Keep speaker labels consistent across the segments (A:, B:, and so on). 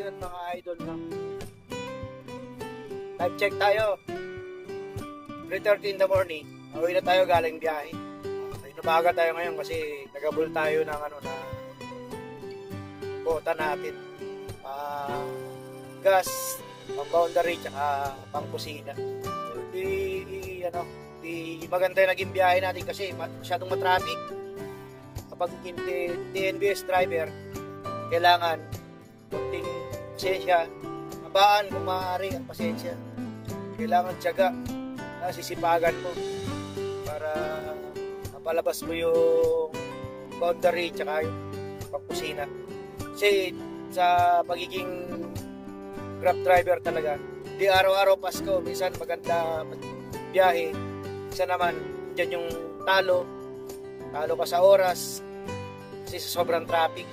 A: ngayon mga idol na. Time check tayo. 3:30 in the morning. Uwi na tayo galing biyahe. Inumaga tayo ngayon kasi nagabol tayo ng na bota natin. Gas, pang boundary, tsaka pang kusina. Di maganda yung naging biyahe natin kasi masyadong matraffic. Kapag hindi TNBS driver, kailangan kunting pasensya, mabaan kung maaari ang pasensya. Kailangan tiyaga, sisipagan mo para mapalabas mo yung boundary tsaka yung pangkusina. Kasi sa pagiging Grab driver talaga, di araw-araw Pasko, minsan maganda biyahe, minsan naman dyan yung talo ka sa oras kasi sa sobrang traffic.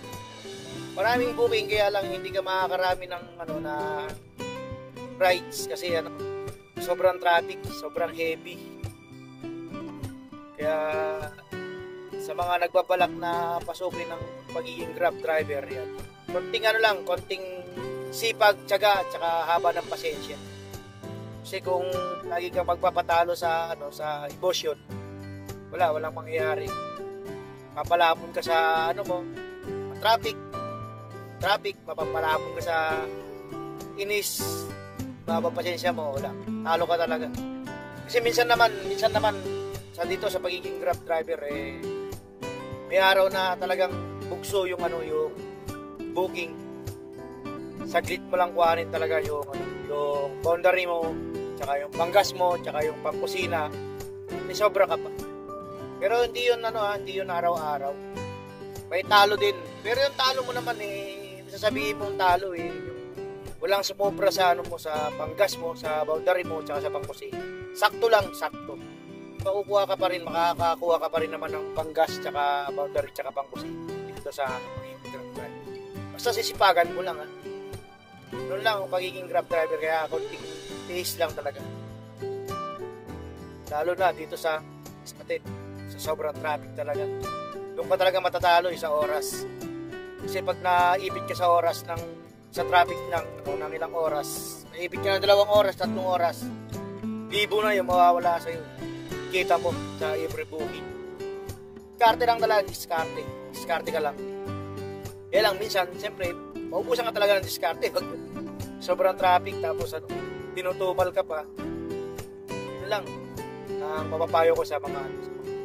A: Maraming booking kaya lang hindi ka makakarami ng na rides kasi sobrang traffic, sobrang heavy. Kaya sa mga nagbabalak na pasukin ng pagiging Grab driver yan, konting sipag, tiyaga, at saka haba ng pasensya. Kasi kung lagi kang magpapatalo sa emosyon, walang mangyayari. Papalapon ka sa traffic, mapapalapon ka sa inis, mapapasensya mo, wala. Talo ka talaga. Kasi minsan naman sa pagiging Grab driver may araw na talagang bugso yung booking. Saglit mo lang kuhanin talaga yung boundary mo, tsaka yung panggas mo, tsaka yung pangkusina. May sobra ka pa. Pero hindi yun araw-araw. May talo din. Pero yung talo mo naman sasabihin mong talo walang sumobra sa sa panggas mo, sa boundary mo, tsaka sa pangkusina. Sakto lang, sakto. Makukuha ka pa rin, makakakuha ka pa rin naman ng panggas, tsaka boundary, tsaka pangkusina. Dito sa Grab driver. Basta sisipagan mo lang Noon lang ang pagiging Grab driver, kaya konting tiis lang talaga. Lalo na dito sa sobrang traffic talaga. Doon ka talaga matatalo sa oras. Kasi pag naipit ka sa oras sa traffic ng ilang oras, naipit ka ng 2 oras, 3 oras, libo na yung mawawala sa'yo. Kita mo sa every booking. Diskarte lang talaga, diskarte ka lang. Kaya lang minsan, siyempre, maubusan ka talaga ng diskarte pag sobrang traffic, tapos tinutubal ka pa. Yun lang ang mapapayo ko sa mga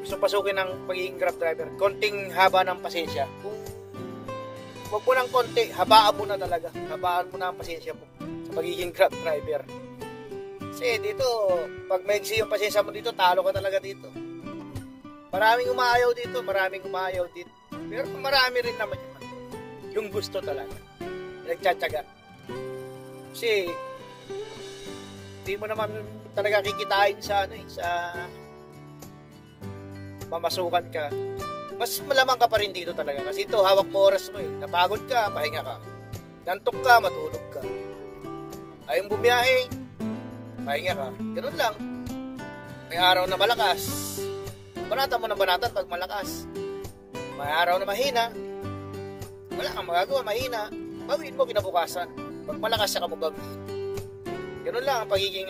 A: gusto pasukin ng pagiging Grab driver. Konting haba ng pasensya. Kung wag mo ng konti, habaan mo na talaga. Habaan mo na ang pasensya mo sa pagiging Grab driver. Kasi dito, pag maigsi yung pasensya mo dito, talo ka talaga dito. Maraming umaayaw dito. Pero marami rin naman yung gusto talaga. Nagtsatsaga. Kasi hindi mo naman talaga kikitain sa mamasukan ka. Mas malamang ka pa rin dito talaga. Kasi ito, hawak mo oras mo Napagod ka, pahinga ka. Nantok ka, matulog ka. Ayong bumiyahe, pahinga ka. Ganun lang. May araw na malakas, banatan mo ng banatan pag malakas. May araw na mahina, wala kang magagawa, mahina, bawiin mo kinabukasan. Pag malakas siya ka mo bawiin. Ganun lang ang pagiging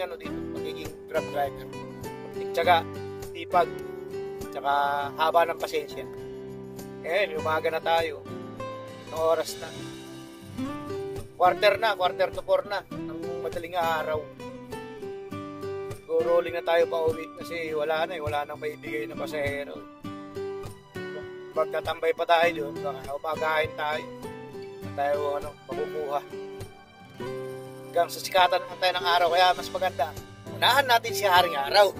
A: pagiging Grab driver. Tiyaga, tipag, tsaka haba ng pasensya. Ngayon, umaga na tayo. Ng oras na. Quarter to 4 na ng madaling araw. Rolling na tayo pa uwi kasi wala nang maibigay na pasahero. Pagkatambay pa tayo doon, umagahin tayo. Makukuha. Hanggang sa sikatan naman tayo ng araw, kaya mas maganda. Unahan natin si Haring Araw.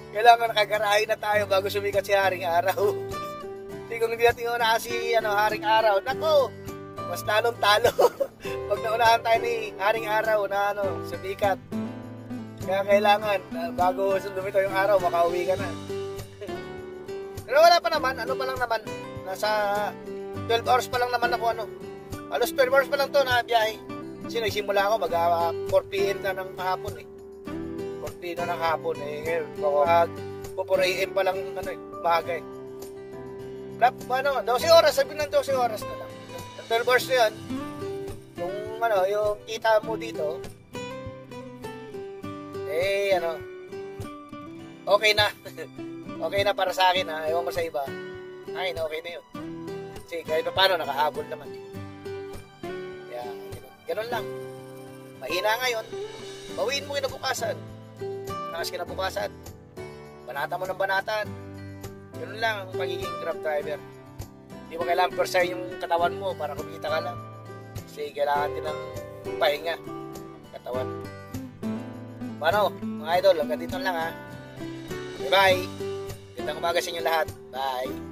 A: Kailangan nakagarahin na tayo bago sumikat si Haring Araw. Hindi kung hindi natin unahan si Haring Araw, nako, mas talong-talo. Pag naunahan tayo ni Haring Araw na sumikat. Kaya kailangan, bago lumitaw yung araw, makauwi ka na. Pero wala pa naman, nasa 12 hours pa lang naman ako, halos 12 hours pa lang to na biyahe. Kasi nagsimula ako, 4 p.m. na ng hapon 4 p.m. na ng hapon ngayon, 4 a.m. pa lang, bagay. 12 oras, sabi ng 12 oras na lang. 12 hours na yan, yung yung kita mo dito, okay na. Okay na para sa akin, ha. Ewan mo sa iba. Ay, okay na yun. Kasi kahit pa paano, nakahabol naman. Kaya, ganun lang. Mahina ngayon, bawiin mo kinabukasan. Nakas kinabukasan. Banata mo ng banatan. Ganun lang ang pagiging Grab driver. Hindi mo kailangan persayin yung katawan mo para kumita ka lang. Kasi kailangan din ng pahinga. Katawan. Paano, mga idol, hanggang dito lang, ha. Bye-bye. Gandang umaga sa inyo lahat. Bye.